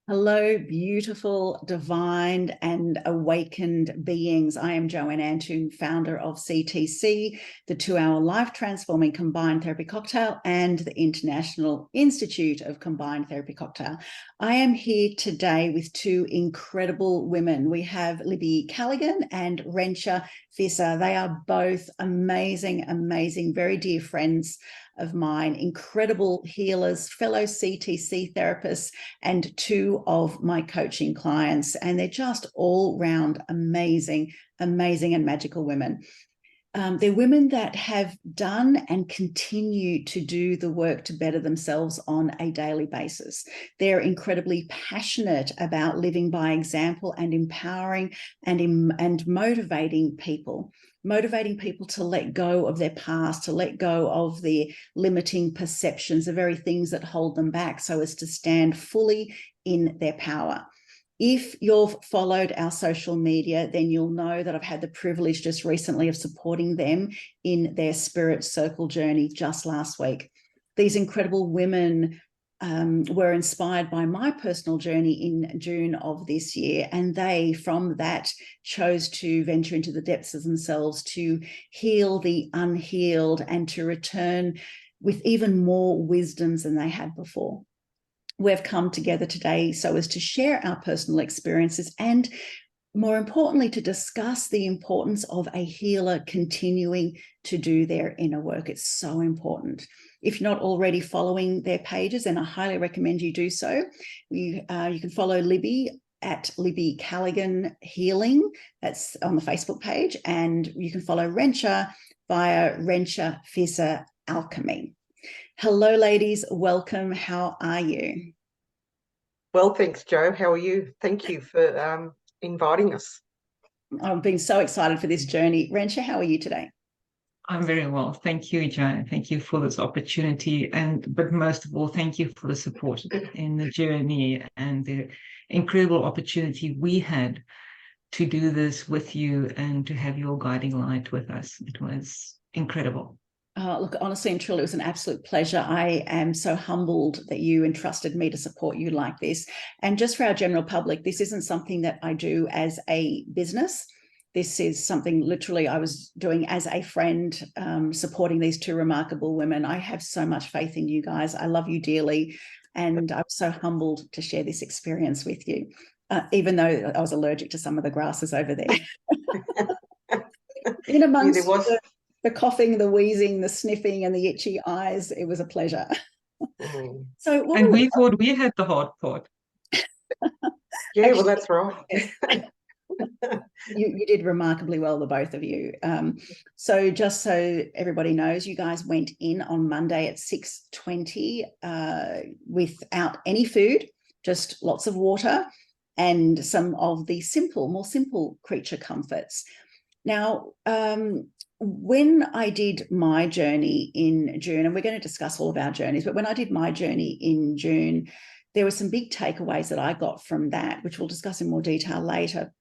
Hello, beautiful, divine, and awakened beings. I am Joanne, founder of CTC, the 2-hour life transforming combined therapy cocktail, and the International Institute of Combined Therapy Cocktail. I am here today with two incredible women. We have Libby Callaghan and Rentia Visser. They are both amazing, very dear friends of mine, incredible healers, fellow CTC therapists, and two of my coaching clients. And they're just all round amazing and magical women. They're women that have done and continue to do the work to better themselves on a daily basis. They're incredibly passionate about living by example and empowering and motivating people to let go of their past, to let go of the limiting perceptions, the very things that hold them back, so as to stand fully in their power. If you've followed our social media, then you'll know that I've had the privilege just recently of supporting them in their spirit circle journey just last week. These incredible women were inspired by my personal journey in June of this year, and they, from that, chose to venture into the depths of themselves to heal the unhealed and to return with even more wisdoms than they had before. We've come together today so as to share our personal experiences and, more importantly, to discuss the importance of a healer continuing to do their inner work. It's so important. If you're not already following their pages, then I highly recommend you do so. You can follow Libby at Libby Callaghan Healing. That's on the Facebook page. And you can follow Rentia via Rentia Visser Alchemy. Hello, ladies. Welcome. How are you? Well, thanks, Jo. How are you? Thank you for inviting us. I've been so excited for this journey. Rentia, how are you today? I'm very well. Thank you, Joanne. Thank you for this opportunity. But most of all, thank you for the support in the journey and the incredible opportunity we had to do this with you and to have your guiding light with us. It was incredible. Look, honestly and truly, it was an absolute pleasure. I am so humbled that you entrusted me to support you like this. And just for our general public, this isn't something that I do as a business. This is something literally I was doing as a friend, supporting these two remarkable women. I have so much faith in you guys. I love you dearly. And I'm so humbled to share this experience with you, even though I was allergic to some of the grasses over there. In amongst the coughing, the wheezing, the sniffing, and the itchy eyes, it was a pleasure. And we thought we had the hard part. Yeah, actually, well, that's right. You did remarkably well, the both of you. So just so everybody knows, you guys went in on Monday at 6:20 without any food, just lots of water and some of the more simple creature comforts. Now, when I did my journey in June, and we're going to discuss all of our journeys, but when I did my journey in June, there were some big takeaways that I got from that, which we'll discuss in more detail later.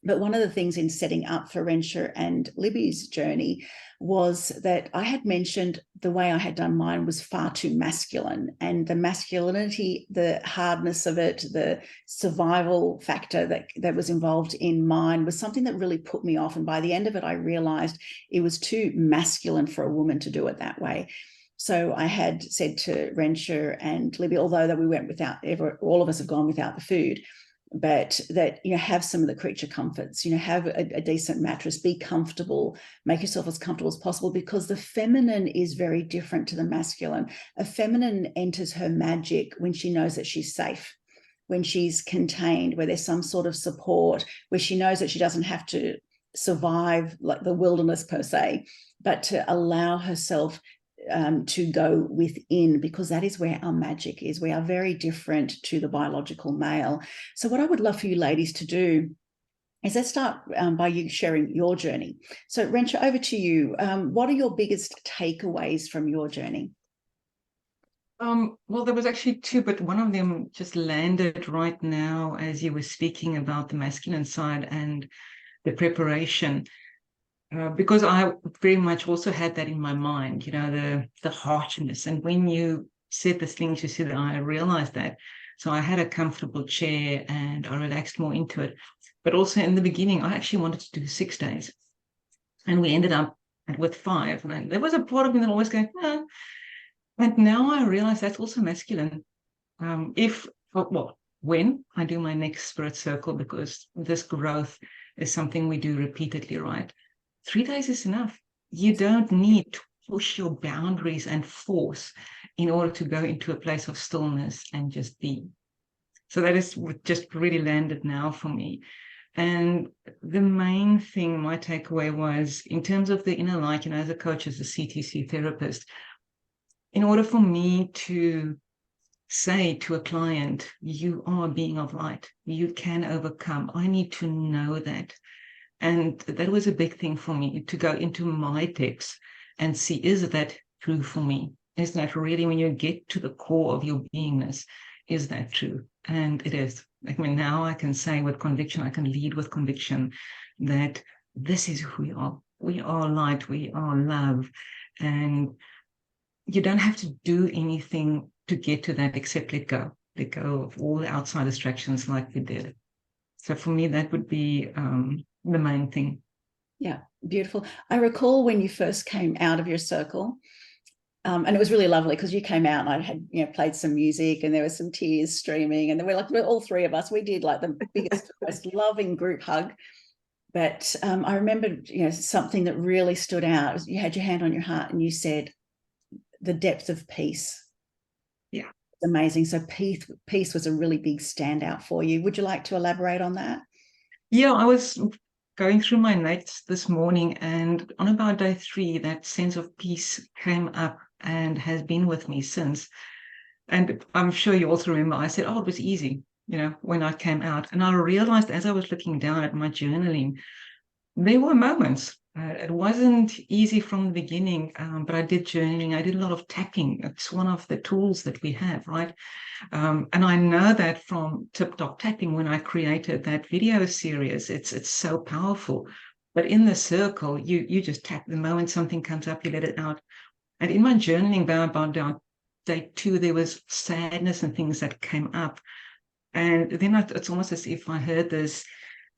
But one of the things in setting up for Rentia and Libby's journey was that I had mentioned the way I had done mine was far too masculine, and the masculinity, the hardness of it, the survival factor that was involved in mine was something that really put me off. And by the end of it, I realized it was too masculine for a woman to do it that way. So I had said to Rentia and Libby, although that we went without all of us have gone without the food, but that, have some of the creature comforts, have a decent mattress, be comfortable, make yourself as comfortable as possible, because the feminine is very different to the masculine. A feminine enters her magic when she knows that she's safe, when she's contained, where there's some sort of support, where she knows that she doesn't have to survive like the wilderness per se, but to allow herself to go within, because that is where our magic is. We are very different to the biological male. So what I would love for you ladies to do is let's start by you sharing your journey. So Rentia, over to you. What are your biggest takeaways from your journey? Well, there was actually two, but one of them just landed right now as you were speaking about the masculine side and the preparation. Because I very much also had that in my mind, the harshness. And when you said this thing, you said, I realized that So I had a comfortable chair and I relaxed more into it. But also in the beginning, I actually wanted to do 6 days. And we ended up with 5. And there was a part of me that always going, And now I realize that's also masculine. When I do my next spirit circle, because this growth is something we do repeatedly, right? 3 days is enough. You don't need to push your boundaries and force in order to go into a place of stillness and just be. So that is just really landed now for me. And the main thing, my takeaway was, in terms of the inner light, as a coach, as a CTC therapist, in order for me to say to a client, you are a being of light, you can overcome, I need to know that. And that was a big thing for me, to go into my text and see, is that true for me? Is that really, when you get to the core of your beingness, is that true? And it is. Now I can say with conviction, I can lead with conviction that this is who we are. We are light, we are love. And you don't have to do anything to get to that except let go of all the outside distractions like we did. So for me, that would be the main thing. Yeah, beautiful. I recall when you first came out of your circle, and it was really lovely because you came out and I had played some music and there was some tears streaming, and then we're all 3 of us, we did like the biggest, most loving group hug. But I remember something that really stood out was you had your hand on your heart and you said the depth of peace. Yeah, it's amazing. So peace was a really big standout for you. Would you like to elaborate on that? Yeah, I was going through my notes this morning, and on about day 3, that sense of peace came up and has been with me since. And I'm sure you also remember I said, it was easy, when I came out. And I realized as I was looking down at my journaling, there were moments. It wasn't easy from the beginning, but I did journaling. I did a lot of tapping. It's one of the tools that we have, right? And I know that from tip-top tapping, when I created that video series, it's so powerful. But in the circle, you just tap. The moment something comes up, you let it out. And in my journaling, about down day 2, there was sadness and things that came up. And then it's almost as if I heard this,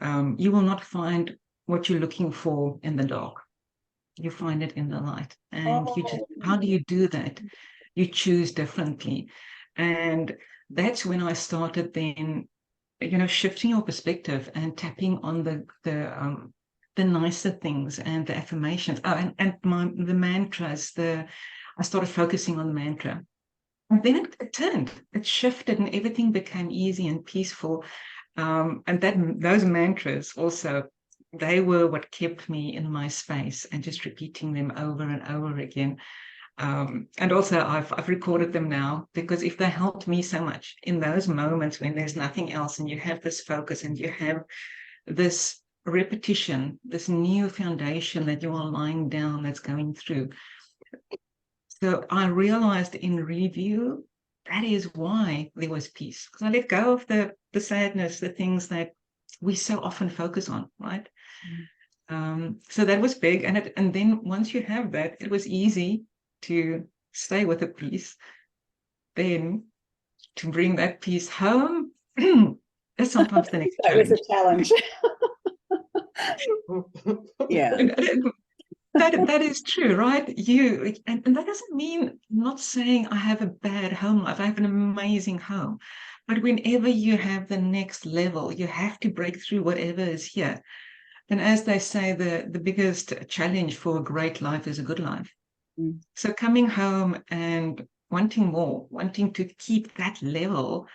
you will not find what you're looking for in the dark. You find it in the light. And how do you do that? You choose differently. And that's when I started then, shifting your perspective and tapping on the nicer things and the affirmations. And the mantras, I started focusing on the mantra. And then it turned, it shifted, and everything became easy and peaceful. And those mantras also, they were what kept me in my space, and just repeating them over and over again. And also I've recorded them now, because if they helped me so much in those moments when there's nothing else and you have this focus and you have this repetition, this new foundation that you are lying down, that's going through. So I realized in review, that is why there was peace, because I let go of the sadness, the things that we so often focus on, right? So that was big. And then once you have that, it was easy to stay with the peace. Then to bring that peace home is sometimes the next challenge. Was a challenge. Yeah. That is true, right? And that doesn't mean, I'm not saying I have a bad home life. I have an amazing home. But whenever you have the next level, you have to break through whatever is here. And as they say, the biggest challenge for a great life is a good life. So coming home and wanting more, wanting to keep that level,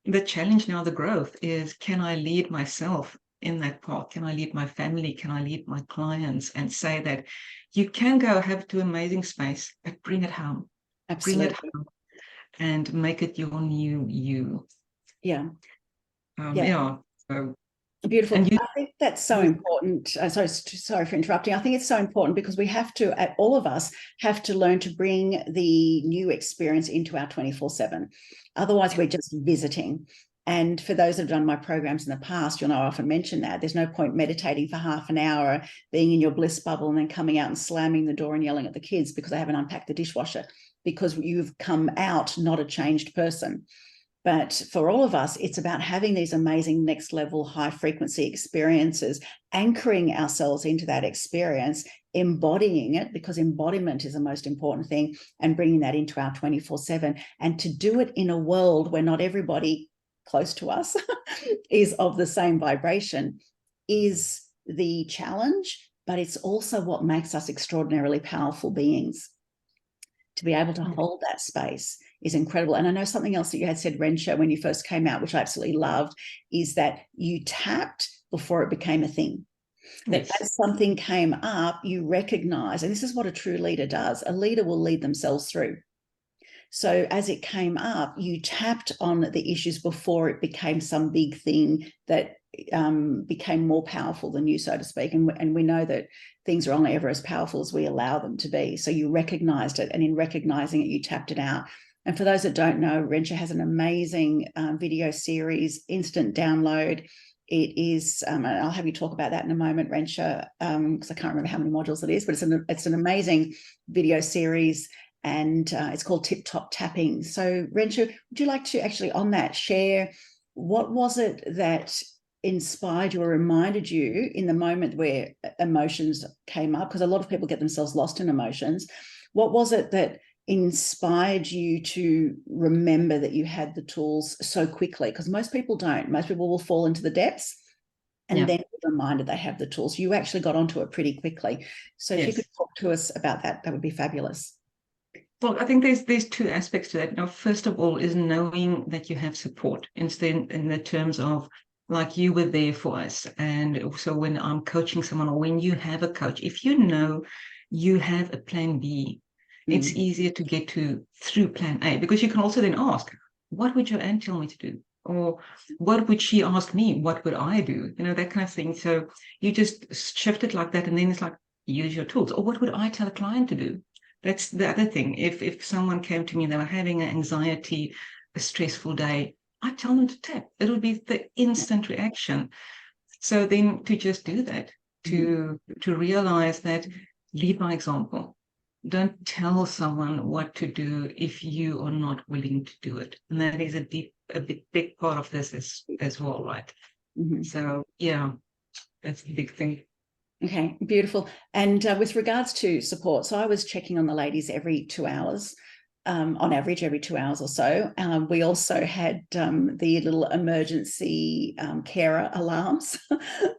the challenge now, the growth is, can I lead myself in that path? Can I lead my family? Can I lead my clients? And say that you can go have to amazing space, but bring it home. Absolutely. Bring it home and make it your new you. Yeah. Yeah. So, beautiful. I think that's so important. Sorry for interrupting. I think it's so important because we have to, all of us have to learn to bring the new experience into our 24/7. Otherwise, we're just visiting. And for those that have done my programs in the past, you'll know I often mention that there's no point meditating for half an hour, being in your bliss bubble, and then coming out and slamming the door and yelling at the kids because they haven't unpacked the dishwasher, because you've come out not a changed person. But for all of us, it's about having these amazing next level high frequency experiences, anchoring ourselves into that experience, embodying it, because embodiment is the most important thing, and bringing that into our 24/7. And to do it in a world where not everybody close to us is of the same vibration is the challenge, but it's also what makes us extraordinarily powerful beings. To be able to hold that space is incredible. And I know something else that you had said, Rentia, when you first came out, which I absolutely loved, is that you tapped before it became a thing. That Yes. as something came up, you recognize, and this is what a true leader does. A leader will lead themselves through. So as it came up, you tapped on the issues before it became some big thing that became more powerful than you, so to speak. And we know that things are only ever as powerful as we allow them to be. So you recognized it, and in recognizing it, you tapped it out. And for those that don't know, Rentia has an amazing video series, instant download. It is, and I'll have you talk about that in a moment, Rentia, because I can't remember how many modules it is, but it's an amazing video series, and it's called Tip Top Tapping. So Rentia, would you like to actually on that share what was it that inspired you or reminded you in the moment where emotions came up? Because a lot of people get themselves lost in emotions. What was it that inspired you to remember that you had the tools so quickly? Because most people don't. Most people will fall into the depths and then be reminded they have the tools. You actually got onto it pretty quickly. So if you could talk to us about that, that would be fabulous. Well, I think there's two aspects to that. Now, first of all, is knowing that you have support instead in the terms of, like, you were there for us. And also when I'm coaching someone, or when you have a coach, if you know you have a plan B, it's easier to get through plan A, because you can also then ask, what would Joanne tell me to do? Or what would she ask me? What would I do? You know, that kind of thing. So you just shift it like that. And then it's like, use your tools. Or what would I tell a client to do? That's the other thing. If someone came to me and they were having an anxiety, a stressful day, I tell them to tap. It would be the instant reaction. So then to just do that, to realize that, lead by example. Don't tell someone what to do if you are not willing to do it. And that is a big part of this as well, right? So yeah, that's the big thing. Okay, beautiful. And with regards to support, so I was checking on the ladies every 2 hours, on average every 2 hours or so. We also had the little emergency carer alarms.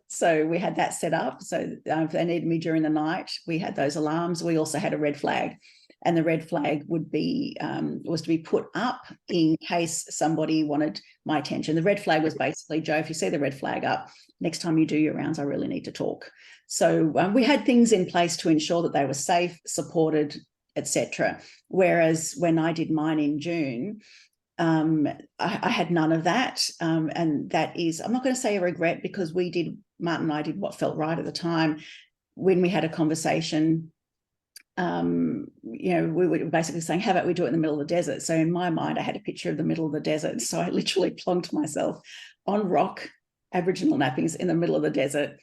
So we had that set up. So if they needed me during the night, we had those alarms. We also had a red flag. And the red flag would be was to be put up in case somebody wanted my attention. The red flag was basically, Joe, if you see the red flag up, next time you do your rounds, I really need to talk. So we had things in place to ensure that they were safe, supported, etc. Whereas when I did mine in June, I had none of that. And that is, I'm not going to say a regret, because Martin and I did what felt right at the time. When we had a conversation, we were basically saying, how about we do it in the middle of the desert? So in my mind, I had a picture of the middle of the desert. So I literally plonked myself on rock, Aboriginal nappings in the middle of the desert.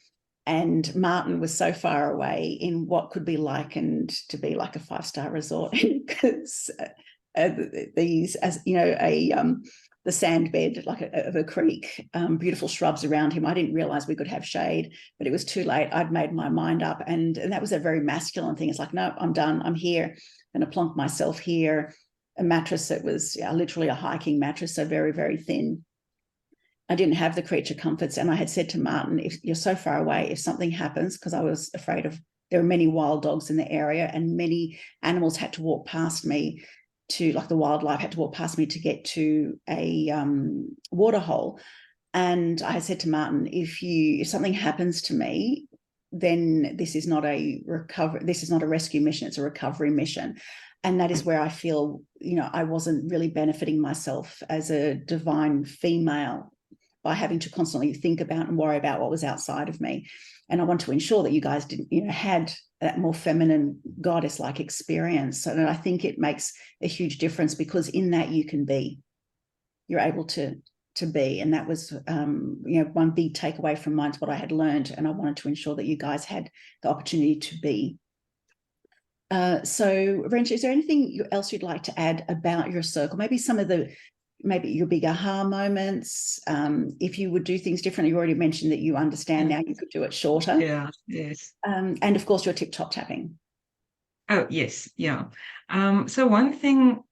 And Martin was so far away in what could be likened to be like a 5-star resort, because these, as you know, the sand bed of a creek, beautiful shrubs around him. I didn't realize we could have shade, but it was too late. I'd made my mind up, and that was a very masculine thing. It's like, no, I'm done. I'm here. I'm going to plonk myself here. A mattress that was literally a hiking mattress, so very, very thin. I didn't have the creature comforts, and I had said to Martin, if you're so far away, if something happens, because I was afraid of, there were many wild dogs in the area, and many animals had to walk past me like the wildlife had to walk past me to get to a water hole. And I said to Martin, if something happens to me, then this is not a rescue mission, it's a recovery mission. And that is where I feel, I wasn't really benefiting myself as a divine female by having to constantly think about and worry about what was outside of me. And I want to ensure that you guys had that more feminine goddess-like experience. So that I think it makes a huge difference, because in that you're able to be. And that was, one big takeaway from mine, what I had learned. And I wanted to ensure that you guys had the opportunity to be. So Rentia, is there anything else you'd like to add about your circle? Maybe some of the maybe your big aha moments, if you would do things differently. You already mentioned that you understand now you could do it shorter. Yeah, yes. And of course, your tip-top tapping. Oh, yes, yeah. So one thing,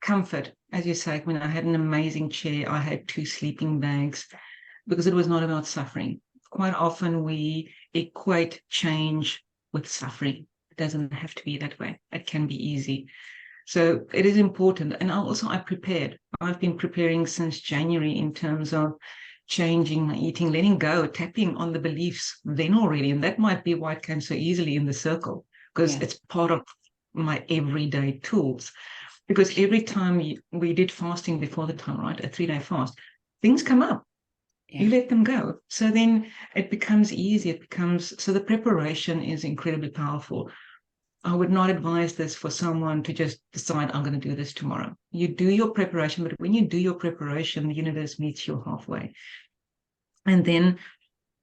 comfort, as you say, when I had an amazing chair, I had 2 sleeping bags because it was not about suffering. Quite often we equate change with suffering. It doesn't have to be that way. It can be easy. So it is important. And also I prepared. I've been preparing since January in terms of changing my eating, letting go, tapping on the beliefs then already. And that might be why it came so easily in the circle, because it's part of my everyday tools. Because every time we did fasting before the time, right, a 3-day fast, things come up. You let them go. So then it becomes easy. So the preparation is incredibly powerful. I would not advise this for someone to just decide, I'm going to do this tomorrow. You do your preparation, but when you do your preparation, the universe meets you halfway. And then,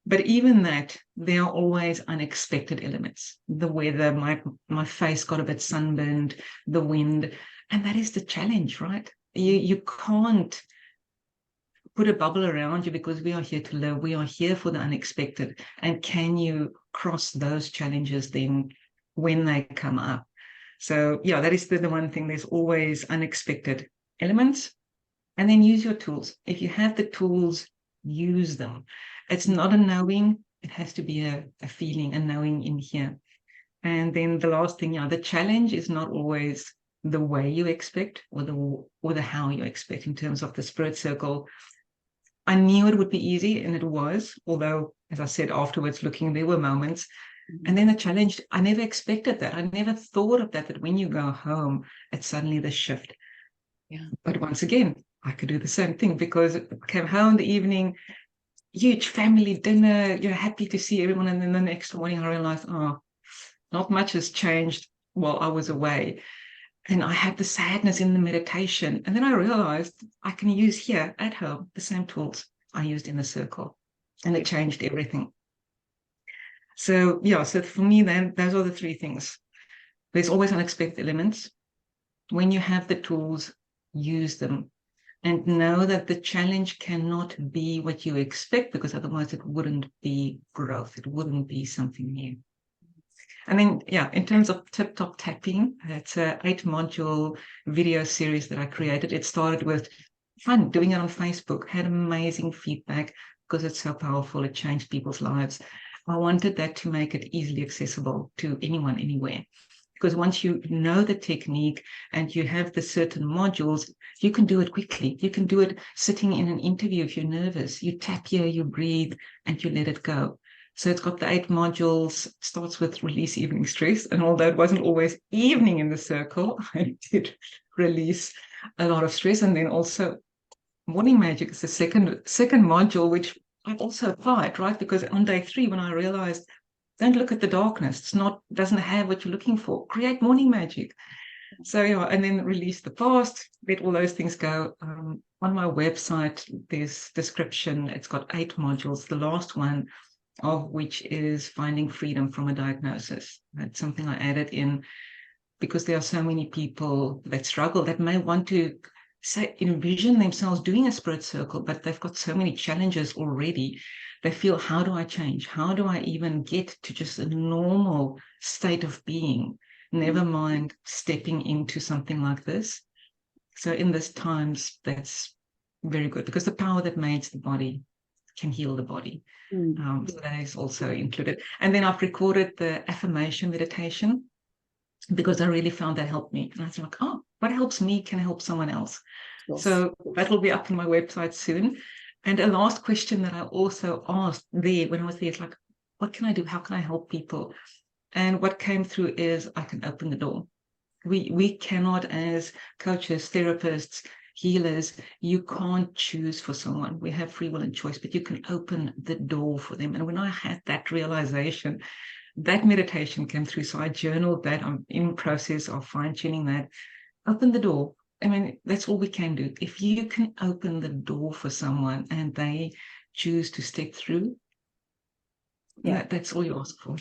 but even that, there are always unexpected elements. The weather, my face got a bit sunburned, the wind, and that is the challenge, right? You can't put a bubble around you because we are here to live. We are here for the unexpected. And can you cross those challenges then when they come up? So yeah, that is the one thing. There's always unexpected elements. And then use your tools. If you have the tools, use them. It's not a knowing. It has to be a feeling, a knowing in here. And then the last thing, the challenge is not always the way you expect or the how you expect in terms of the spirit circle. I knew it would be easy, and it was, although, as I said afterwards, looking, there were moments. And then the challenge, I never expected that. I never thought of that when you go home, it's suddenly the shift. Yeah. But once again, I could do the same thing because I came home in the evening, huge family dinner, you're happy to see everyone. And then the next morning I realized, not much has changed while I was away. And I had the sadness in the meditation. And then I realized I can use here at home the same tools I used in the circle. And it changed everything. So yeah, so for me then, those are the 3 things. There's always unexpected elements. When you have the tools, use them. And know that the challenge cannot be what you expect, because otherwise it wouldn't be growth. It wouldn't be something new. And then, in terms of tip-top tapping, it's an 8-module video series that I created. It started with fun, doing it on Facebook, had amazing feedback because it's so powerful. It changed people's lives. I wanted that to make it easily accessible to anyone, anywhere. Because once you know the technique and you have the certain modules, you can do it quickly. You can do it sitting in an interview if you're nervous. You tap here, you breathe, and you let it go. So it's got the 8 modules, starts with release evening stress. And although it wasn't always evening in the circle, I did release a lot of stress. And then also morning magic is the second module, which I've also applied, right? Because on day 3, when I realized, don't look at the darkness. Doesn't have what you're looking for. Create morning magic. So and then release the past, let all those things go. On my website, there's description. It's got 8 modules. The last one of which is finding freedom from a diagnosis. That's something I added in because there are so many people that struggle, that may want to envision themselves doing a spirit circle, but they've got so many challenges already. They feel, how do I change? How do I even get to just a normal state of being? Never mind stepping into something like this. So in this times, that's very good because the power that makes the body can heal the body. So that is also included. And then I've recorded the affirmation meditation because I really found that helped me. And I was like, what helps me can help someone else. Yes. So that will be up on my website soon. And a last question that I also asked there when I was there is like, what can I do? How can I help people? And what came through is I can open the door. We cannot, as coaches, therapists, healers, you can't choose for someone. We have free will and choice, but you can open the door for them. And when I had that realization, that meditation came through. So I journaled that. I'm in process of fine-tuning that. Open the door. I mean, that's all we can do. If you can open the door for someone and they choose to step through, that's all you ask for.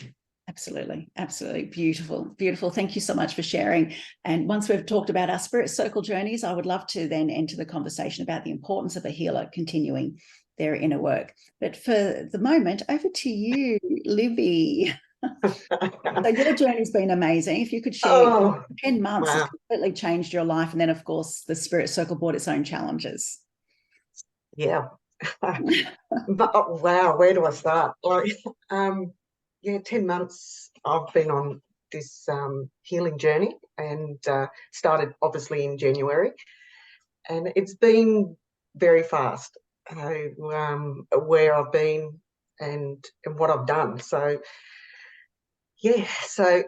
Absolutely. Absolutely. Beautiful. Beautiful. Thank you so much for sharing. And once we've talked about our spirit circle journeys, I would love to then enter the conversation about the importance of a healer continuing their inner work. But for the moment, over to you, Libby. So your journey's been amazing. If you could share, Oh, 10 months has wow. completely changed your life. And then, of course, the spirit circle brought its own challenges. Yeah. But wow, where do I start? Like, yeah, 10 months I've been on this healing journey, and started obviously in January, and it's been very fast. Where I've been and what I've done. So yeah, so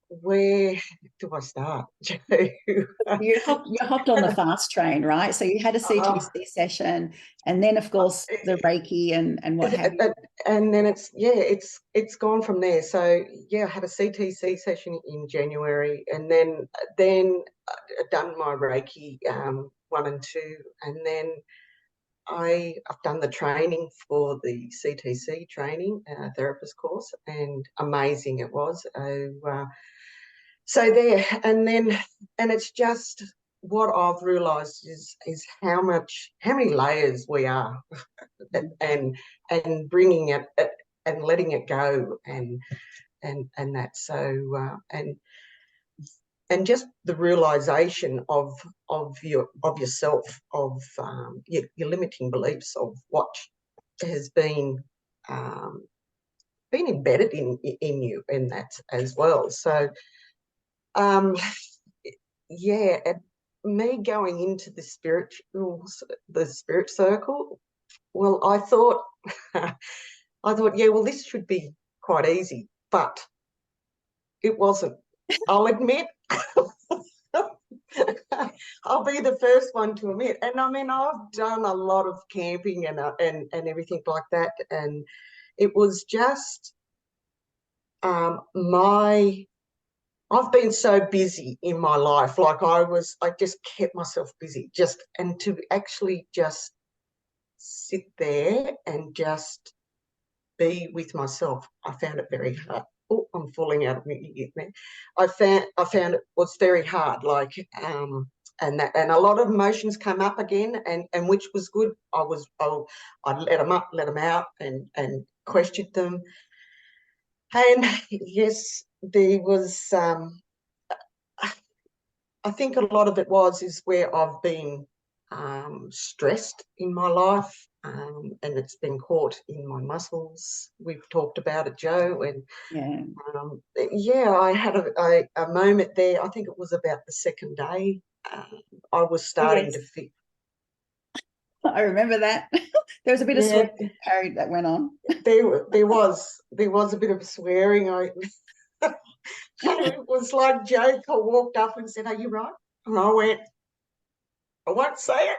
where do I start? You hopped on the fast train, right? So you had a CTC session, and then, of course, the Reiki and what have you. And then it's gone from there. So yeah, I had a CTC session in January, and then done my Reiki 1 and 2, and then I've done the training for the CTC training therapist course, and amazing it was. So there, and it's just what I've realised is how many layers we are, and bringing it and letting it go, and that. So and just the realization of yourself, of your limiting beliefs, of what has been embedded in you, and that as well. So yeah, me going into the spirit circle, well, I thought yeah, well, this should be quite easy, but it wasn't. I'll admit. I'll be the first one to admit. And I mean, I've done a lot of camping and everything like that, and it was just I've been so busy in my life. Like I just kept myself busy, and to actually just sit there and just be with myself, I found it very hard. Oh, I'm falling out of me. I found it was very hard. Like and a lot of emotions come up again, and which was good. I let them up, let them out, and questioned them. And yes, there was. I think a lot of it is where I've been stressed in my life, and it's been caught in my muscles. We've talked about it, Joe, and yeah, I had a moment there. I think it was about the second day. I was starting to feel. I remember that. There was a bit of swearing carried that went on. There was a bit of swearing. It was like Joe walked up and said, "Are you right?" And I went, "I won't say it."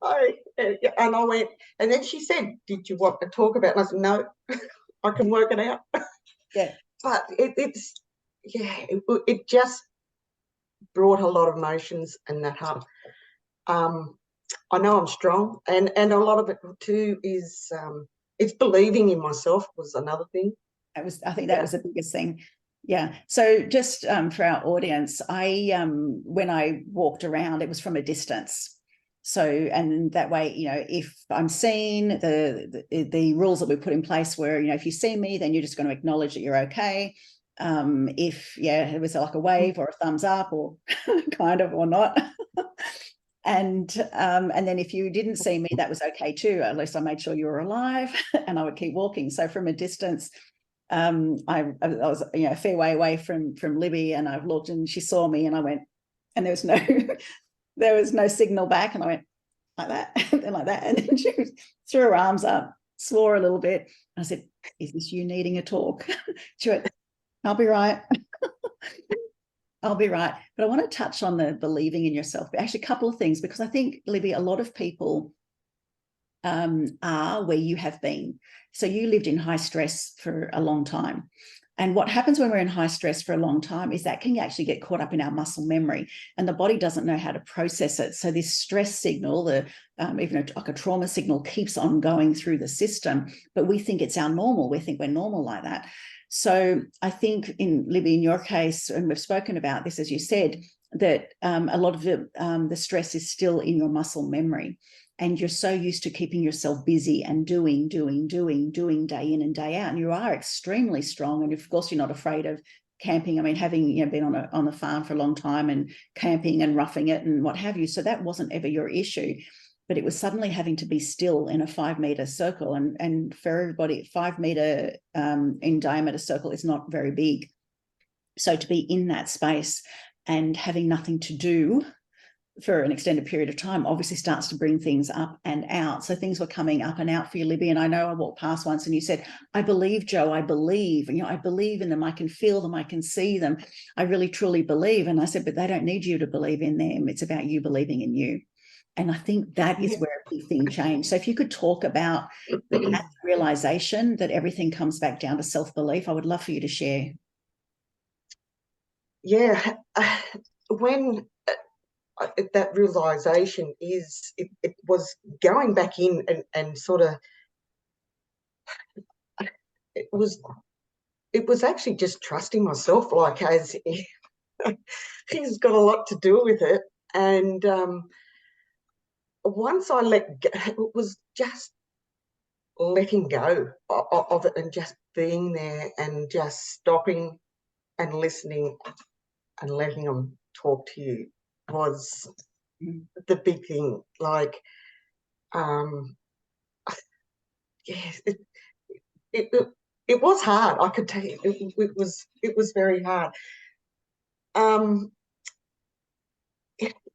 And I went, and then she said, "Did you want to talk about it?" And I said, "No, I can work it out." Yeah. But it just brought a lot of emotions, and that hard. I know I'm strong, and a lot of it too is it's believing in myself was another thing. I think that was the biggest thing. Yeah. So just for our audience, when I walked around, it was from a distance. So, and that way, if I'm seen, the rules that we put in place were, if you see me, then you're just going to acknowledge that you're okay. If it was like a wave or a thumbs up, or kind of, or not. And then if you didn't see me, that was okay too. At least I made sure you were alive, and I would keep walking. So from a distance, I was a fair way away from Libby, and I've looked, and she saw me, and I went, and there was no signal back, and I went like that, and like that, and then she threw her arms up, swore a little bit. I said, "Is this you needing a talk?" She went, "I'll be right." I'll be right. But I want to touch on the believing in yourself. But actually, a couple of things, because I think, Libby, a lot of people are where you have been. So you lived in high stress for a long time. And what happens when we're in high stress for a long time is that can actually get caught up in our muscle memory, and the body doesn't know how to process it. So this stress signal, even like a trauma signal, keeps on going through the system, but we think it's our normal. We think we're normal like that. So I think in Libby, in your case, and we've spoken about this, as you said, that a lot of the stress is still in your muscle memory. And you're so used to keeping yourself busy and doing day in and day out. And you are extremely strong. And of course, you're not afraid of camping. I mean, having been on a farm for a long time and camping and roughing it and what have you. So that wasn't ever your issue. But it was suddenly having to be still in a 5-meter circle. And for everybody, 5-meter in diameter circle is not very big. So to be in that space and having nothing to do for an extended period of time obviously starts to bring things up and out. So things were coming up and out for you, Libby. And I know I walked past once and you said, I believe, Jo, I believe. And, I believe in them. I can feel them. I can see them. I really, truly believe. And I said, but they don't need you to believe in them. It's about you believing in you. And I think that is where a big thing changed. So if you could talk about that realization that everything comes back down to self-belief, I would love for you to share. Yeah, when that realization is, it was going back in and sort of, it was actually just trusting myself, like, as he's got a lot to do with it. And once I let go, it was just letting go of it and just being there and just stopping and listening and letting them talk to you was the big thing. Like, yes, it was hard. I could tell you, it was very hard.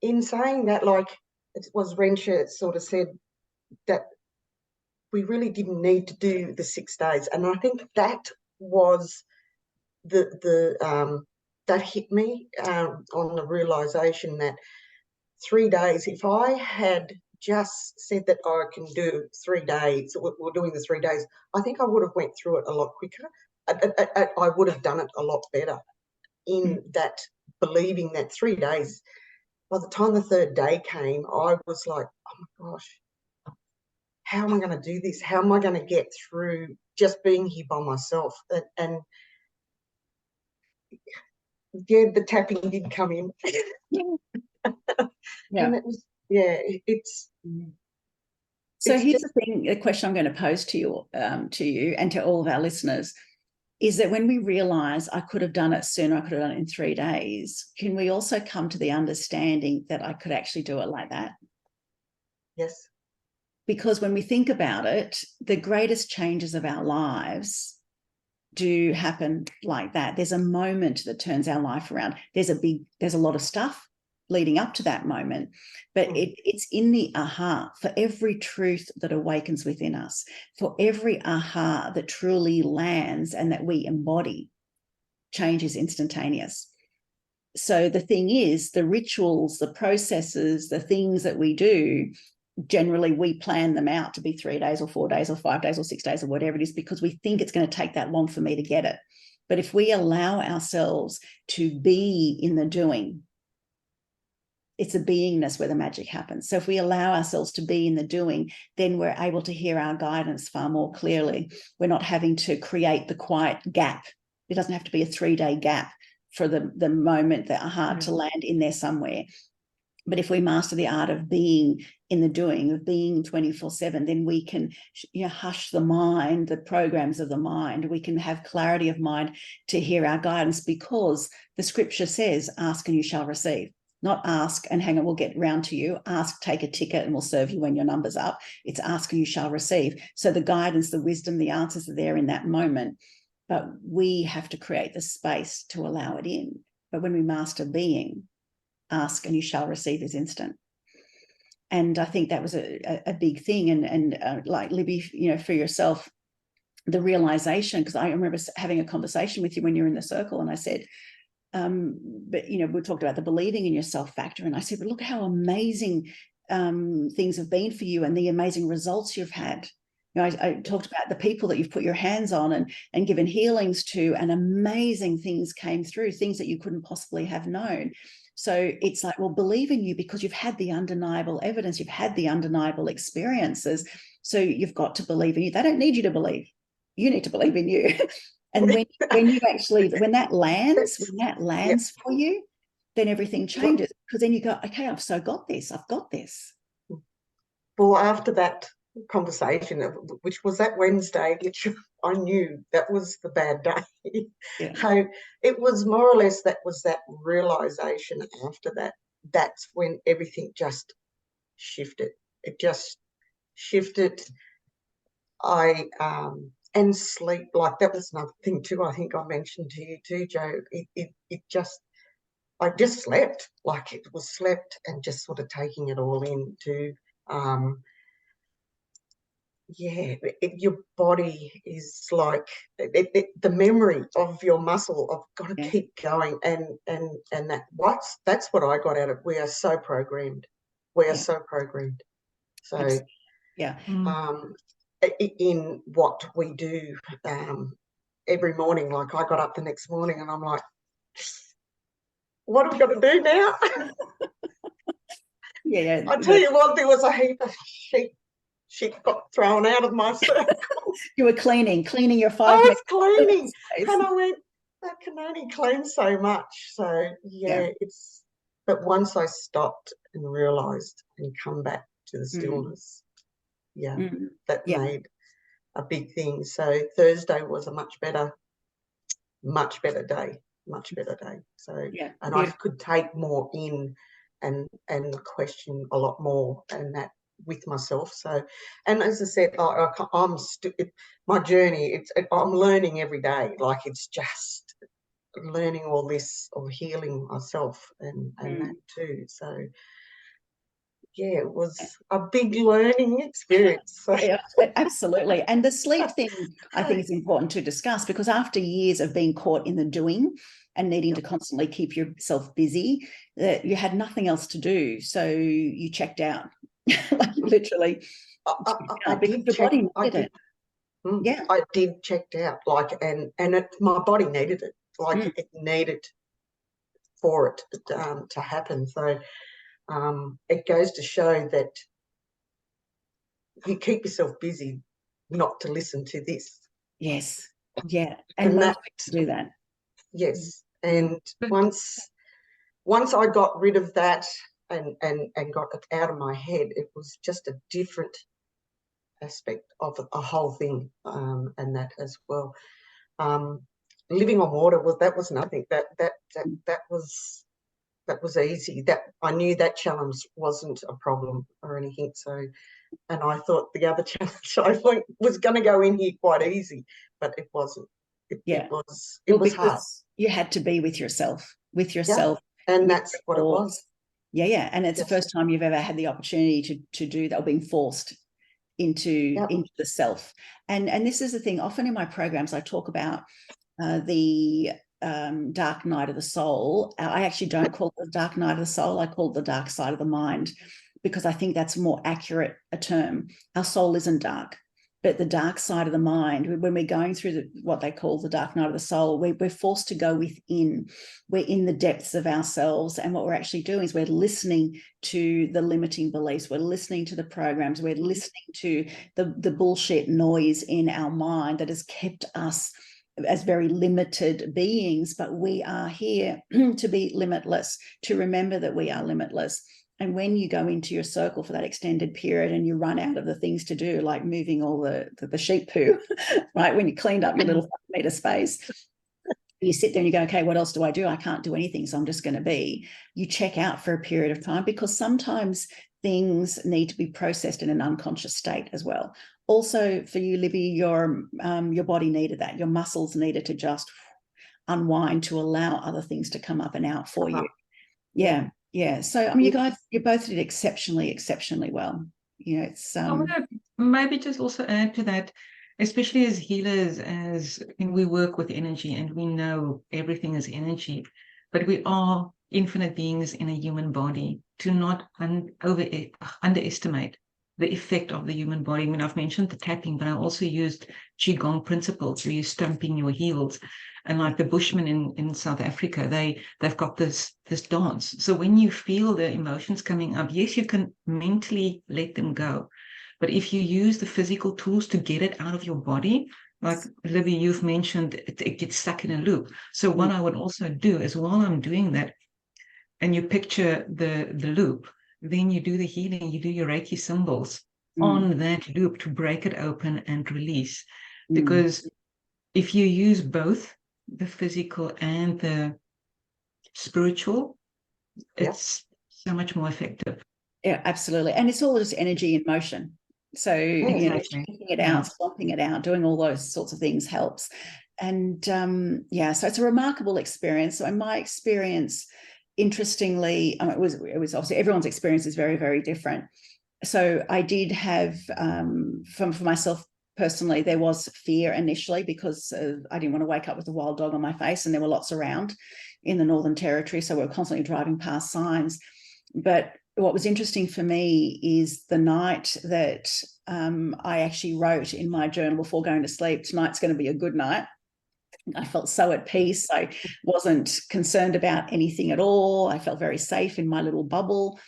In saying that, like, it was Rentia sort of said that we really didn't need to do the 6 days, and I think that was that hit me on the realization that 3 days, if I had just said that I can do 3 days, we're doing the 3 days, I think I would have went through it a lot quicker. I would have done it a lot better in that, believing that 3 days. By the time the 3rd day came, I was like, oh my gosh, how am I going to do this? How am I going to get through just being here by myself? And yeah, the tapping did come in. And it was, it's. So here's the thing, the question I'm going to pose to you and to all of our listeners is that when we realize I could have done it sooner, I could have done it in 3 days, can we also come to the understanding that I could actually do it like that? Yes. Because when we think about it, the greatest changes of our lives do happen like that. There's a moment that turns our life around. There's a lot of stuff leading up to that moment, but it's in the aha. For every truth that awakens within us, for every aha that truly lands and that we embody, change is instantaneous. So the thing is, the rituals, the processes, the things that we do, generally we plan them out to be 3 days or 4 days or 5 days or 6 days or whatever it is, because we think it's going to take that long for me to get it. But if we allow ourselves to be in the doing, it's a beingness where the magic happens. So if we allow ourselves to be in the doing, then we're able to hear our guidance far more clearly. We're not having to create the quiet gap. It doesn't have to be a 3-day gap for the moment, the aha to land in there somewhere. But if we master the art of being in the doing, of being 24/7, then we can hush the mind, the programs of the mind. We can have clarity of mind to hear our guidance, because the scripture says, ask and you shall receive. Not ask and hang on, we'll get round to you. Ask, take a ticket, and we'll serve you when your number's up. It's ask and you shall receive. So the guidance, the wisdom, the answers are there in that moment. But we have to create the space to allow it in. But when we master being, ask and you shall receive is instant. And I think that was a big thing. And like Libby, for yourself, the realization, because I remember having a conversation with you when you were in the circle, and I said, but we talked about the believing in yourself factor, and I said, but look how amazing things have been for you and the amazing results you've had. I talked about the people that you've put your hands on and given healings to, and amazing things came through, things that you couldn't possibly have known. So it's like, well, believe in you because you've had the undeniable evidence, you've had the undeniable experiences. So you've got to believe in you. They don't need you to believe. You need to believe in you. And when you actually, when that lands for you, then everything changes, because then you go, okay, I've got this. Well, after that conversation, which was that Wednesday, which I knew that was the bad day. Yeah. So it was more or less that realization after that. That's when everything just shifted. It just shifted. And sleep, like that was another thing too. I think I mentioned to you too, Joe. I just slept, like it was slept and just sort of taking it all in too. Your body is like the memory of your muscle. I've got to keep going, and that's what I got out of it. We are so programmed. So Absolutely. Yeah. In what we do every morning, like I got up the next morning and I'm like, what have we got to do now? Yeah. I tell you what, there was a heap of shit got thrown out of my circle. You were cleaning your 5 I was minutes. cleaning, and I went, that can only clean so much. So but once I stopped and realised and come back to the stillness, that made a big thing. So Thursday was a much better day. So and I could take more in and question a lot more, and that with myself. So, and as I said, my journey. I'm learning every day. Like it's just learning all this of healing myself and that too. So it was a big learning experience. Yeah, absolutely. And the sleep thing, I think, is important to discuss, because after years of being caught in the doing and needing to constantly keep yourself busy, you had nothing else to do. So you checked out, like literally. I did check. I did checked out, like, and my body needed it, like it needed for it to happen. So it goes to show that you keep yourself busy not to listen to this. Yes. Yeah. And most people do that. Yes. And once I got rid of that and got it out of my head, it was just a different aspect of a whole thing, and that as well. Living on water was nothing. That was easy. That I knew that challenge wasn't a problem or anything. So, and I thought the other challenge was going to go in here quite easy, but it wasn't. It was hard. You had to be with yourself. And that's what it was. Yeah. And it's the first time you've ever had the opportunity to do that, or being forced into the self. And this is the thing. Often in my programs, I talk about the dark night of the soul. I actually don't call it the dark night of the soul. I call it the dark side of the mind, because I think that's more accurate a term. Our soul isn't dark, but the dark side of the mind, when we're going through what they call the dark night of the soul, we're forced to go within. We're in the depths of ourselves, and what we're actually doing is we're listening to the limiting beliefs. We're listening to the programs. We're listening to the bullshit noise in our mind that has kept us as very limited beings. But we are here to be limitless, to remember that we are limitless. And when you go into your circle for that extended period and you run out of the things to do, like moving all the sheep poo, right? When you cleaned up your little 5 meter space, you sit there and you go, okay, what else do? I can't do anything, so I'm just going to be. You check out for a period of time, because sometimes things need to be processed in an unconscious state as well. Also for you, Libby, your body needed that. Your muscles needed to just unwind to allow other things to come up and out for you. Yeah. So, I mean, you both did exceptionally well. You know, it's I want to maybe just also add to that, especially as healers, we work with energy and we know everything is energy, but we are infinite beings in a human body. To not underestimate the effect of the human body. I mean, I've mentioned the tapping, but I also used Qigong principles, where you're stamping your heels. And like the Bushmen in South Africa, they've got this dance. So when you feel the emotions coming up, yes, you can mentally let them go. But if you use the physical tools to get it out of your body, like Libby, you've mentioned, it gets stuck in a loop. So what I would also do is, while I'm doing that, and you picture the loop, then you do the healing, you do your Reiki symbols on that loop to break it open and release. Because if you use both the physical and the spiritual, it's so much more effective. Yeah, absolutely. And it's all just energy in motion. So, you know, shaking it out, stomping it out, doing all those sorts of things helps. And so it's a remarkable experience. So in my experience, interestingly, it was obviously everyone's experience is very, very different. So I did have, for myself personally, there was fear initially, because I didn't want to wake up with a wild dog on my face, and there were lots around in the Northern Territory. So we were constantly driving past signs. But what was interesting for me is the night that I actually wrote in my journal before going to sleep, tonight's going to be a good night. I felt so at peace. I wasn't concerned about anything at all. I felt very safe in my little bubble.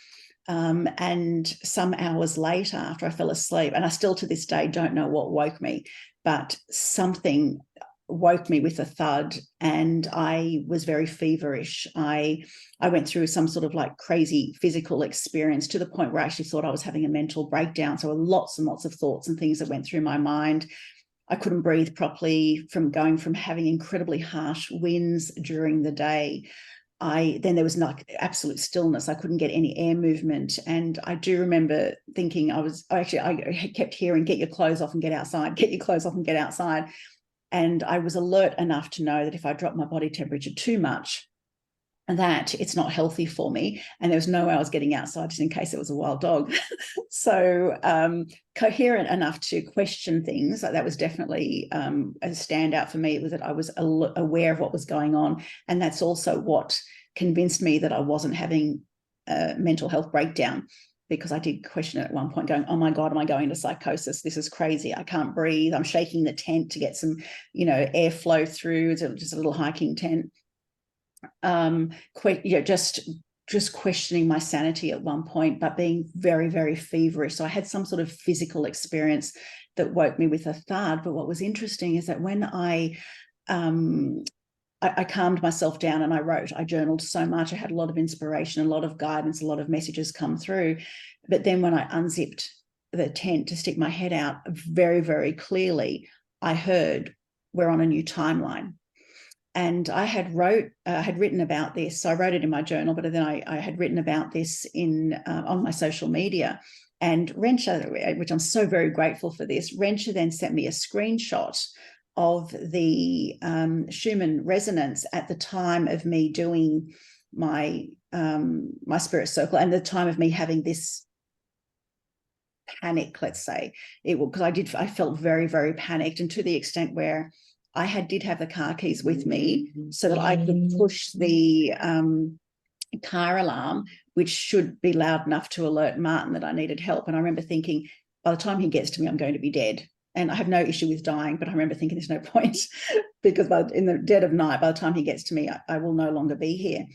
And some hours later, after I fell asleep, and I still to this day don't know what woke me, but something woke me with a thud, and I was very feverish. I went through some sort of like crazy physical experience, to the point where I actually thought I was having a mental breakdown. So lots and lots of thoughts and things that went through my mind. I couldn't breathe properly from going from having incredibly harsh winds during the day. Then there was like absolute stillness. I couldn't get any air movement. And I do remember thinking I kept hearing, get your clothes off and get outside, get your clothes off and get outside. And I was alert enough to know that if I dropped my body temperature too much, that it's not healthy for me. And there was no way I was getting outside, just in case it was a wild dog. So coherent enough to question things. That was definitely a standout for me. It was that I was aware of what was going on. And that's also what convinced me that I wasn't having a mental health breakdown, because I did question it at one point, going, oh my God, am I going into psychosis? This is crazy. I can't breathe. I'm shaking the tent to get some, airflow through. It's just a little hiking tent. Just questioning my sanity at one point, but being very, very feverish. So I had some sort of physical experience that woke me with a thud. But what was interesting is that when I calmed myself down and I journaled so much. I had a lot of inspiration, a lot of guidance, a lot of messages come through. But then when I unzipped the tent to stick my head out, very, very clearly, I heard, we're on a new timeline. And I had written about this. So I wrote it in my journal, but then I had written about this on my social media. And Rentia, which I'm so very grateful for this, Rentia then sent me a screenshot of the Schumann resonance at the time of me doing my spirit circle, and the time of me having this panic, let's say. Because I felt very, very panicked, and to the extent where I did have the car keys with me so that I could push the car alarm, which should be loud enough to alert Martin that I needed help. And I remember thinking, by the time he gets to me, I'm going to be dead. And I have no issue with dying, but I remember thinking there's no point, because in the dead of night, by the time he gets to me, I will no longer be here.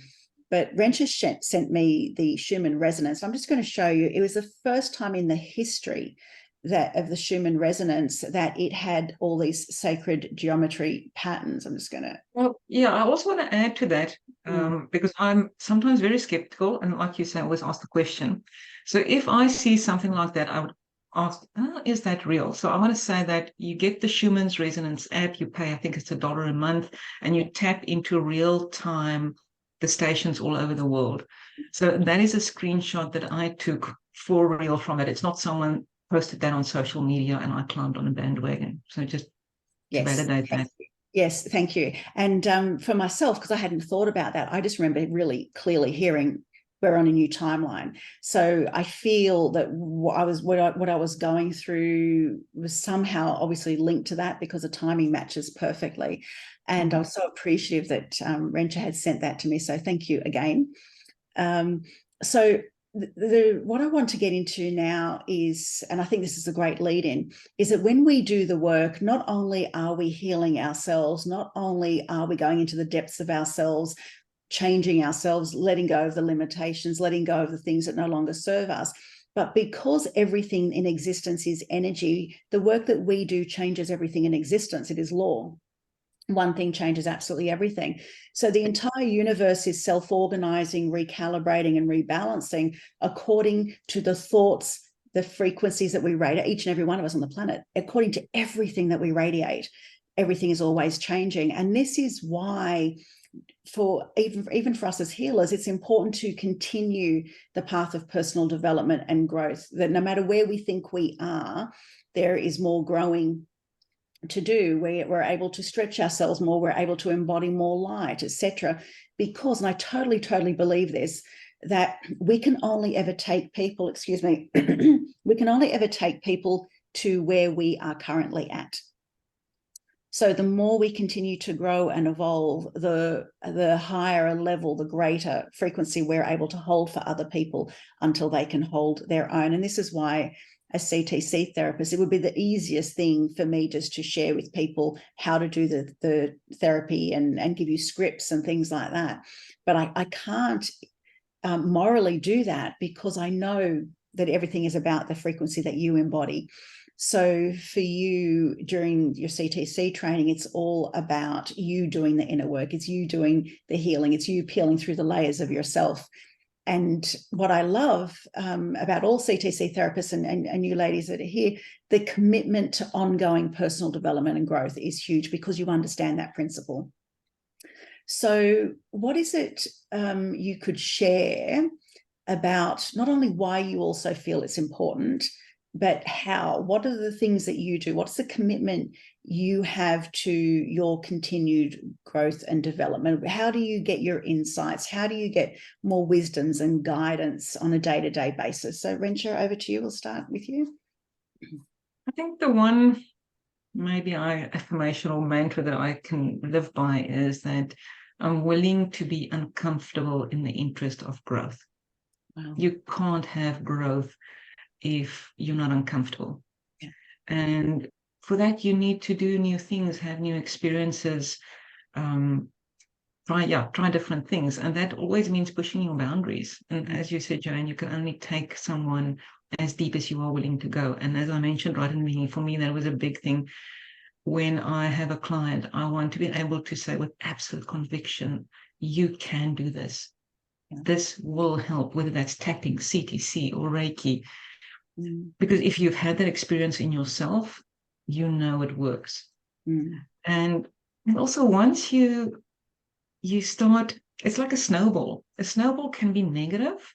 But Rentia sent me the Schumann resonance. I'm just going to show you. It was the first time in the history of the Schumann resonance that it had all these sacred geometry patterns. I'm just going to. Well, yeah, I also want to add to that, because I'm sometimes very skeptical, and like you say, I always ask the question. So if I see something like that, I would ask, is that real? So I want to say that you get the Schumann's resonance app, you pay, I think it's $1 a month, and you tap into real time the stations all over the world. So that is a screenshot that I took for real from it. It's not someone posted that on social media and I climbed on a bandwagon. So just to validate that. Yes, thank you. And for myself, because I hadn't thought about that, I just remember really clearly hearing, we're on a new timeline. So I feel that what I was going through was somehow obviously linked to that, because the timing matches perfectly. And I was so appreciative that Rentia had sent that to me. So thank you again. So what I want to get into now is, and I think this is a great lead in, is that when we do the work, not only are we healing ourselves, not only are we going into the depths of ourselves, changing ourselves, letting go of the limitations, letting go of the things that no longer serve us, but because everything in existence is energy, the work that we do changes everything in existence. It is law. One thing changes absolutely everything. So the entire universe is self-organizing, recalibrating, and rebalancing according to the thoughts, the frequencies that we radiate, each and every one of us on the planet, according to everything that we radiate. Everything is always changing. And this is why, for even for us as healers, it's important to continue the path of personal development and growth, that no matter where we think we are, there is more growing to do. We're able to stretch ourselves more, we're able to embody more light, etc. Because, and I totally believe this, that we can only ever take people, we can only ever take people to where we are currently at. So the more we continue to grow and evolve, the higher a level, the greater frequency we're able to hold for other people until they can hold their own. And this is why, as CTC therapist, it would be the easiest thing for me just to share with people how to do the therapy and give you scripts and things like that. But I can't morally do that, because I know that everything is about the frequency that you embody. So for you, during your CTC training, it's all about you doing the inner work. It's you doing the healing. It's you peeling through the layers of yourself. And what I love about all CTC therapists and you ladies that are here, the commitment to ongoing personal development and growth is huge, because you understand that principle. So what is it you could share about not only why you also feel it's important, but how? What are the things that you do? What's the commitment you have to your continued growth and development? How do you get your insights? How do you get more wisdoms and guidance on a day-to-day basis? So Rentia, over to you. We'll start with you. I think the one maybe affirmational mantra that I can live by is that I'm willing to be uncomfortable in the interest of growth. Wow. You can't have growth if you're not uncomfortable. Yeah. And for that, you need to do new things, have new experiences, try different things. And that always means pushing your boundaries. And as you said, Joanne, you can only take someone as deep as you are willing to go. And as I mentioned right in the beginning, for me, that was a big thing. When I have a client, I want to be able to say with absolute conviction, you can do this. Yeah. This will help, whether that's tapping, CTC, or Reiki. Because if you've had that experience in yourself, you know it works. And also, once you start, it's like a snowball. A snowball can be negative,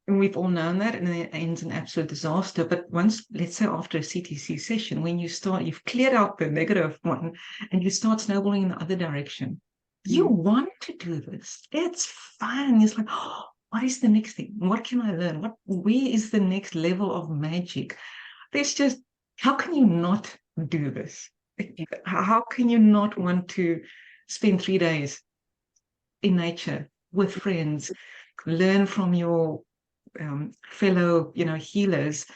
and we've all known that, and then it ends in absolute disaster. But once, let's say after a CTC session, when you've cleared out the negative one and you start snowballing in the other direction, you want to do this. It's fun. It's like, oh, what is the next thing? What can I learn? Where is the next level of magic? There's just, how can you not do this? How can you not want to spend 3 days in nature with friends, learn from your fellow, healers?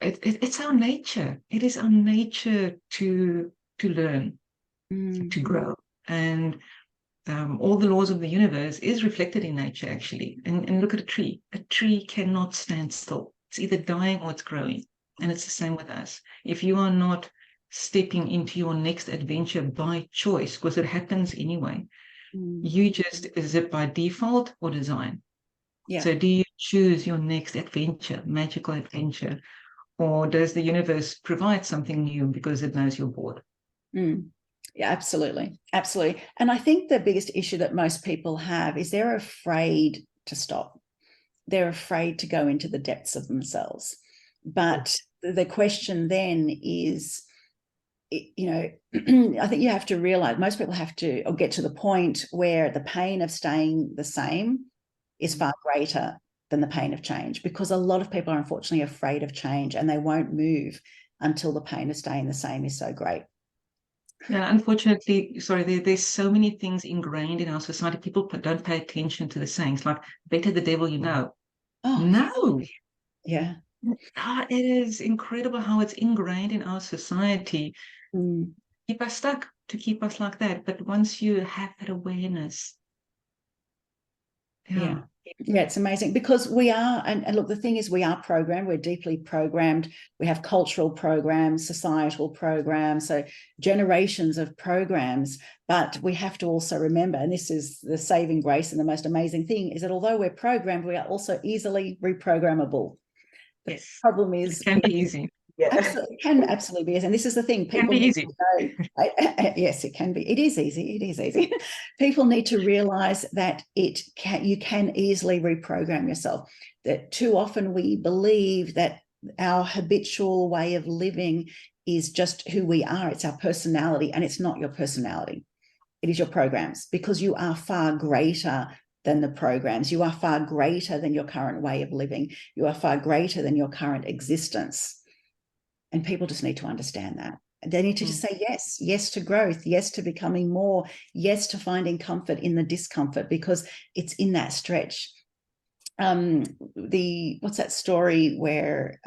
It's our nature. It is our nature to learn, to grow, and all the laws of the universe is reflected in nature, actually. And look at a tree. A tree cannot stand still. It's either dying or it's growing. And it's the same with us. If you are not stepping into your next adventure by choice, because it happens anyway, you just, is it by default or design? Yeah. So do you choose your next adventure, magical adventure, or does the universe provide something new because it knows you're bored? Yeah, absolutely. Absolutely. And I think the biggest issue that most people have is they're afraid to stop. They're afraid to go into the depths of themselves. But the question then is, I think you have to realize, most people have to or get to the point where the pain of staying the same is far greater than the pain of change, because a lot of people are unfortunately afraid of change and they won't move until the pain of staying the same is so great. Yeah, unfortunately, sorry, there's so many things ingrained in our society. People don't pay attention to the sayings, like better the devil you know. Oh, No. yeah. It is incredible how it's ingrained in our society. Mm. Keep us stuck, to keep us like that. But once you have that awareness, Yeah. Yeah, it's amazing because we are, and look, the thing is, we are programmed, we're deeply programmed. We have cultural programs, societal programs, so generations of programs. But we have to also remember, and this is the saving grace and the most amazing thing, is that although we're programmed, we are also easily reprogrammable. The yes, problem is, it can be easy. Yeah. absolutely, can absolutely be, and this is the thing. Can be easy. Yes, it can be. It is easy. It is easy. People need to realize that you can easily reprogram yourself. That too often we believe that our habitual way of living is just who we are. It's our personality, and it's not your personality. It is your programs, because you are far greater than the programs. You are far greater than your current way of living. You are far greater than your current existence. And people just need to understand that. They need to just say yes to growth, yes to becoming more, yes to finding comfort in the discomfort, because it's in that stretch. What's that story where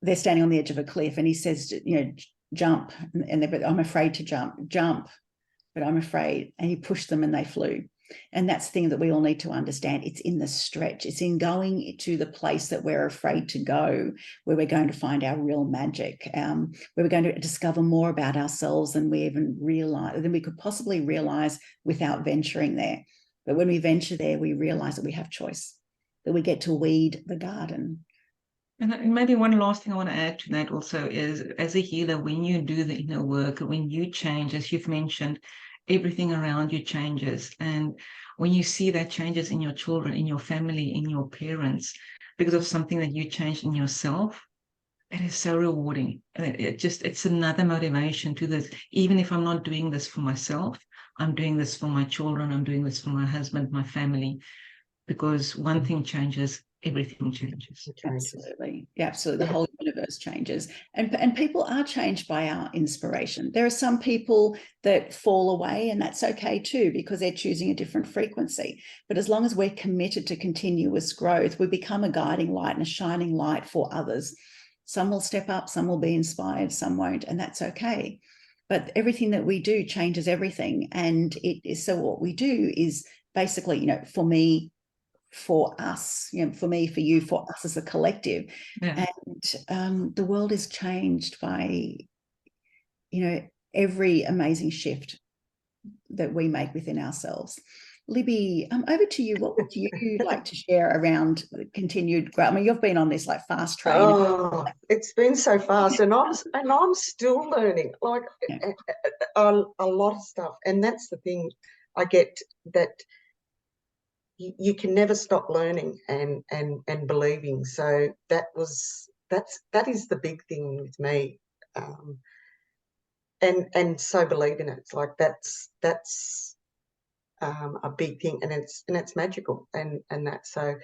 they're standing on the edge of a cliff and he says, jump, and I'm afraid to jump, but I'm afraid, and he pushed them and they flew. And that's the thing that we all need to understand. It's in the stretch. It's in going to the place that we're afraid to go, where we're going to find our real magic, where we're going to discover more about ourselves than we could possibly realize without venturing there. But when we venture there, we realize that we have choice, that we get to weed the garden. And maybe one last thing I want to add to that also is, as a healer, when you do the inner work, when you change, as you've mentioned, everything around you changes. And when you see that changes in your children, in your family, in your parents, because of something that you changed in yourself, it is so rewarding. It's another motivation to this. Even if I'm not doing this for myself, I'm doing this for my children, I'm doing this for my husband, my family, because one thing changes, everything changes. Absolutely. Yeah, absolutely. The whole universe changes. And people are changed by our inspiration. There are some people that fall away, and that's okay too, because they're choosing a different frequency. But as long as we're committed to continuous growth, we become a guiding light and a shining light for others. Some will step up, some will be inspired, some won't, and that's okay. But everything that we do changes everything. And so what we do is basically, for me, for us, for me, for you, for us as a collective. Yeah. And the world is changed by, every amazing shift that we make within ourselves. Libby, over to you. What would you like to share around continued growth? I mean, you've been on this fast train. Oh, it's been so fast, and I'm still learning, like a lot of stuff. And that's the thing, I get that you can never stop learning and believing. So that is the big thing with me, and so believe in it. It's like that's a big thing, and it's magical, and that. So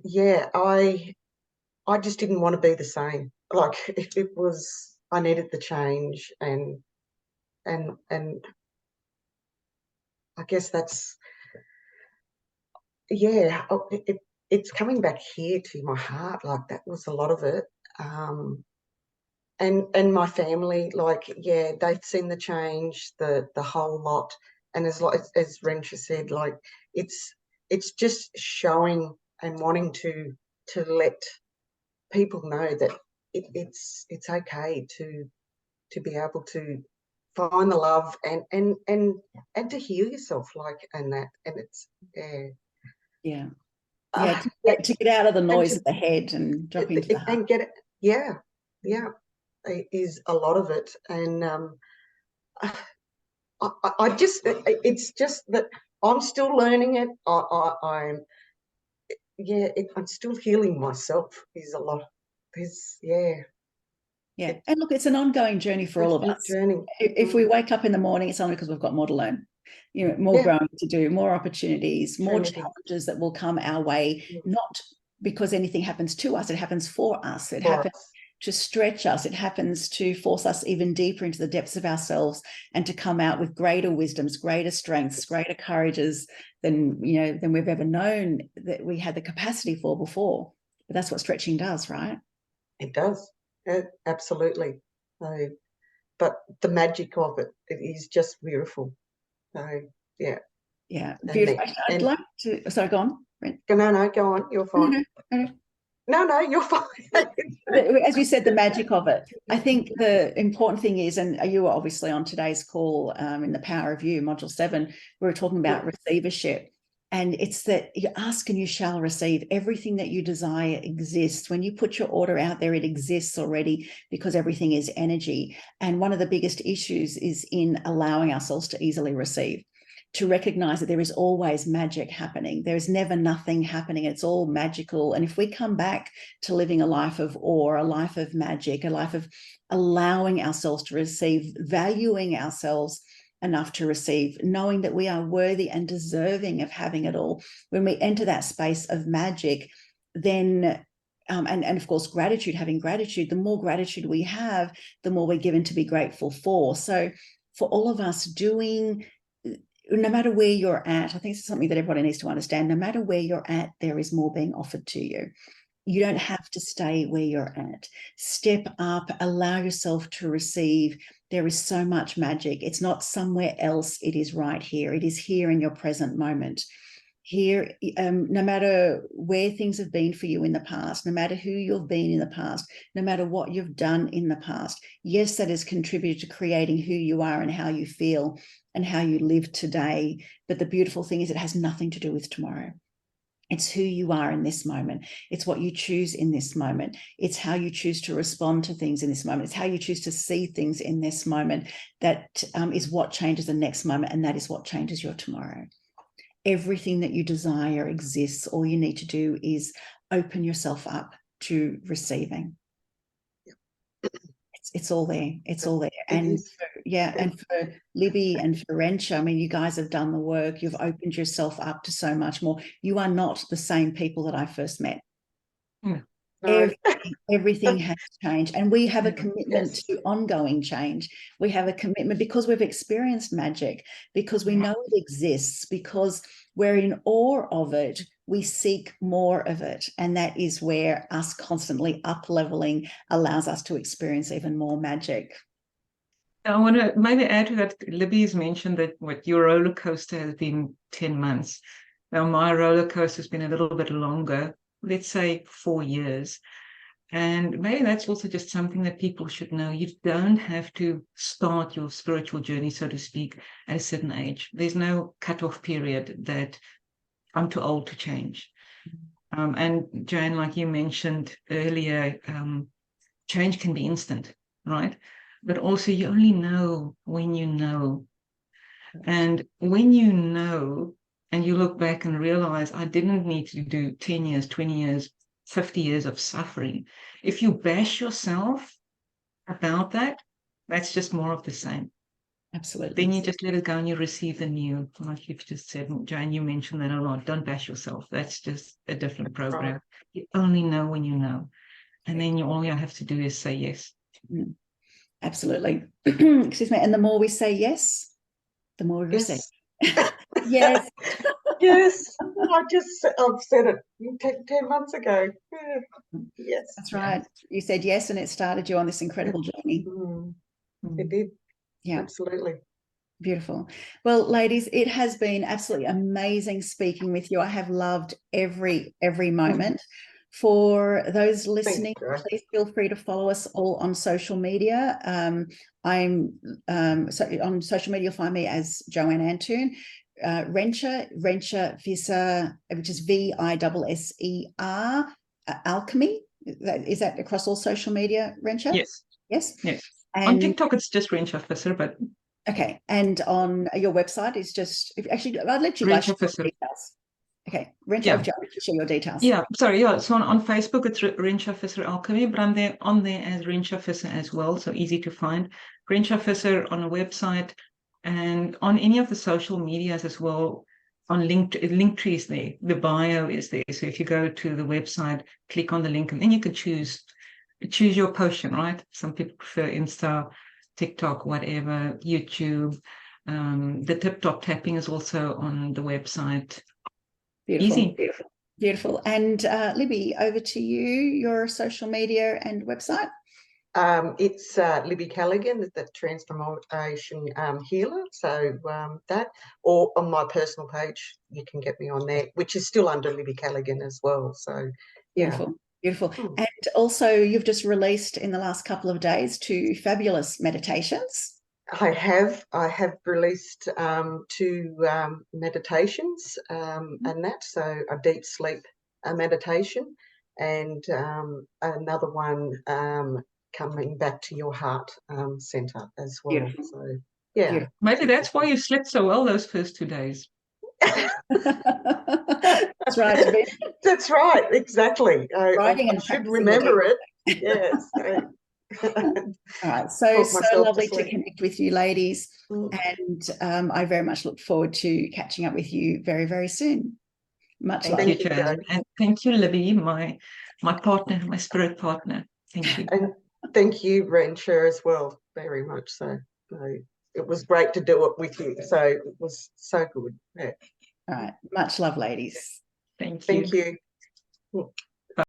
yeah, I just didn't want to be the same. Like, if it was, I needed the change, and I guess that's, yeah, it's coming back here to my heart. Like, that was a lot of it. And my family, like, yeah, they've seen the change, the whole lot. And as Rentia said, like, it's just showing and wanting to let people know that it's okay to be able to find the love and to heal yourself, like, and it's to get out of the noise of the head and drop into the heart. And get it. Yeah, it is a lot of it. And I just, it's just that I'm still learning it. I'm still healing myself. Is a lot. Yeah. And look, it's an ongoing journey for all of us. If we wake up in the morning, it's only because we've got more to learn, more growing to do, more opportunities, more challenges that will come our way, not because anything happens to us, it happens for us. It happens to stretch us. It happens to force us even deeper into the depths of ourselves and to come out with greater wisdoms, greater strengths, greater courages than we've ever known that we had the capacity for before. But that's what stretching does, right? It does. Absolutely. But the magic of it is just beautiful. So, yeah. Yeah, beautiful. I'd like to. Sorry, go on. No, go on. You're fine. No, you're fine. As you said, the magic of it. I think the important thing is, and you were obviously on today's call in the Power of You, Module 7, we were talking about receivership. And it's that you ask and you shall receive. Everything that you desire exists. When you put your order out there, it exists already because everything is energy. And one of the biggest issues is in allowing ourselves to easily receive, to recognize that there is always magic happening. There is never nothing happening. It's all magical. And if we come back to living a life of awe, a life of magic, a life of allowing ourselves to receive, valuing ourselves enough to receive, knowing that we are worthy and deserving of having it all, when we enter that space of magic, then and of course gratitude, having gratitude, the more gratitude we have, the more we're given to be grateful for. So for all of us doing, no matter where you're at, I think it's something that everybody needs to understand, no matter where you're at, there is more being offered to you. You don't have to stay where you're at. Step up, allow yourself to receive. There is so much magic. It's not somewhere else. It is right here. It is here in your present moment. Here, no matter where things have been for you in the past, no matter who you've been in the past, no matter what you've done in the past, yes, that has contributed to creating who you are and how you feel and how you live today. But the beautiful thing is it has nothing to do with tomorrow. It's who you are in this moment. It's what you choose in this moment. It's how you choose to respond to things in this moment. It's how you choose to see things in this moment. That is what changes the next moment, and that is what changes your tomorrow. Everything that you desire exists. All you need to do is open yourself up to receiving. It's all there. It's all there. And for Libby and for Rentia, I mean, you guys have done the work. You've opened yourself up to so much more. You are not the same people that I first met. No. Everything has changed, and we have a commitment to ongoing change. We have a commitment because we've experienced magic, because we know it exists, because we're in awe of it. We seek more of it, and that is where us constantly up-leveling allows us to experience even more magic. I want to maybe add to that. Libby's mentioned that what your roller coaster has been 10 months. Now my roller coaster has been a little bit longer, let's say 4 years. And maybe that's also just something that people should know. You don't have to start your spiritual journey, so to speak, at a certain age. There's no cutoff period that I'm too old to change. And Joanne, like you mentioned earlier, change can be instant, right? But also you only know when you know. And when you know, and you look back and realize, I didn't need to do 10 years, 20 years, 50 years of suffering. If you bash yourself about that, that's just more of the same. Absolutely. Then you just let it go and you receive the new, like you've just said, Joanne, you mentioned that a lot. Don't bash yourself. That's just a different program. Right. You only know when you know. And then all you have to do is say yes. Absolutely. Excuse me. And the more we say yes, the more we receive. Yes. Yes. I've said it 10 months ago. Yes. That's right. You said yes, and it started you on this incredible journey. It did. Yeah. Absolutely. Beautiful. Well, ladies, it has been absolutely amazing speaking with you. I have loved every moment. For those listening, please feel free to follow us all on social media. I'm on social media, you'll find me as Joanne Antoon. Rentia Visser, which is Visser, Alchemy. Is that across all social media, Rentia? Yes. Yes. Yes. And on TikTok, it's just Rentia Visser, but okay. And on your website is just actually I'll let you guys share your details. Okay, Rentia, share your details. Yeah, sorry, yeah. So on Facebook, it's Rentia Visser Alchemy, but I'm on there as Rentia Visser as well, so easy to find. Rentia Visser on a website, and on any of the social medias as well. On Linktree is there, the bio is there. So if you go to the website, click on the link, and then you can choose choose your potion, right? Some people prefer Insta, TikTok, whatever, YouTube. The tip-top tapping is also on the website. Beautiful. Easy. Beautiful. Beautiful. And Libby, over to you, your social media and website. It's Libby Callaghan, the transformation healer. So that, or on my personal page, you can get me on there, which is still under Libby Callaghan as well. So beautiful, beautiful. And also, you've just released in the last couple of days 2 fabulous meditations. I have released 2 meditations and that, so a deep sleep meditation and another one coming back to your heart center as well. Beautiful. So yeah, Beautiful. Maybe that's why you slept so well those first 2 days. That's right. That's right, exactly. I should remember it. Yes. All right, so lovely to connect with you, ladies, and I very much look forward to catching up with you very, very soon. Much love. Thank you, Joanne, and thank you, Libby, my partner, my spirit partner. Thank you, and thank you, Rentia, as well, very much so. It was great to do it with you, so it was so good. Yeah. All right, much love, ladies. Thank you. Thank you.